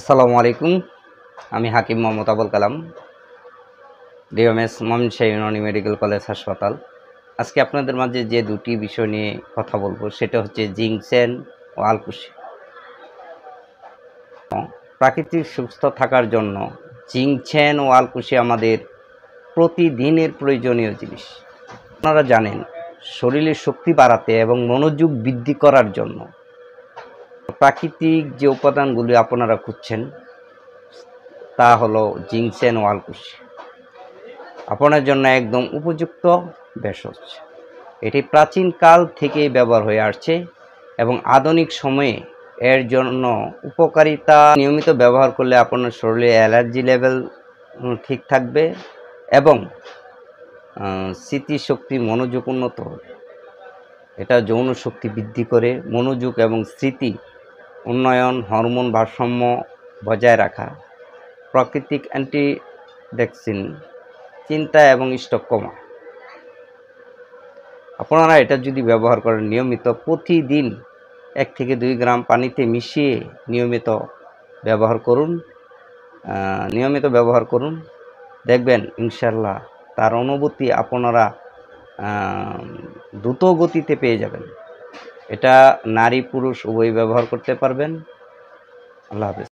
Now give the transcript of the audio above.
আসসালামু আলাইকুম। আমি Hakim Mohammad Abul Kalam, DMS Mymensingh Unani medical college হাসপাতাল। আজকে আপনাদের মাঝে যে দুটি বিষয় নিয়ে কথা বলবো সেটা হচ্ছে জিংসেন ও আলকুশি। প্রাকৃতিক সুস্থ থাকার জন্য জিংসেন ও আলকুশি আমাদের প্রতিদিনের প্রয়োজনীয় জিনিস। আপনারা জানেন, শরীরের শক্তি বাড়াতে এবং মনোযোগ বৃদ্ধি করার জন্য প্রাকৃতিক যে উপাদানগুলি আপনারা খুঁজছেন তা হলো জিংসেন ও আলকুশি। আপনার জন্য একদম উপযুক্ত ভেষজ। এটি প্রাচীনকাল থেকেই ব্যবহার হয়ে আসছে এবং আধুনিক সময়ে এর জন্য উপকারিতা। নিয়মিত ব্যবহার করলে আপনার শরীরে অ্যালার্জি লেভেল ঠিক থাকবে এবং স্মৃতিশক্তি, মনোযোগ উন্নত হবে। এটা যৌন শক্তি বৃদ্ধি করে, মনোযোগ এবং স্মৃতি উন্নয়ন, হরমোন ভারসাম্য বজায় রাখা, প্রাকৃতিক অ্যান্টিডেক্সিন, চিন্তা এবং স্ট্রোক কমা। আপনারা এটা যদি ব্যবহার করেন নিয়মিত, প্রতিদিন 1 থেকে 2 গ্রাম পানিতে মিশিয়ে নিয়মিত ব্যবহার করুন, দেখবেন ইনশাল্লাহ তার অনুভূতি আপনারা দ্রুত গতিতে পেয়ে যাবেন। এটা নারী পুরুষ উভয় ব্যবহার করতে পারবেন। আল্লাহ হাফেজ।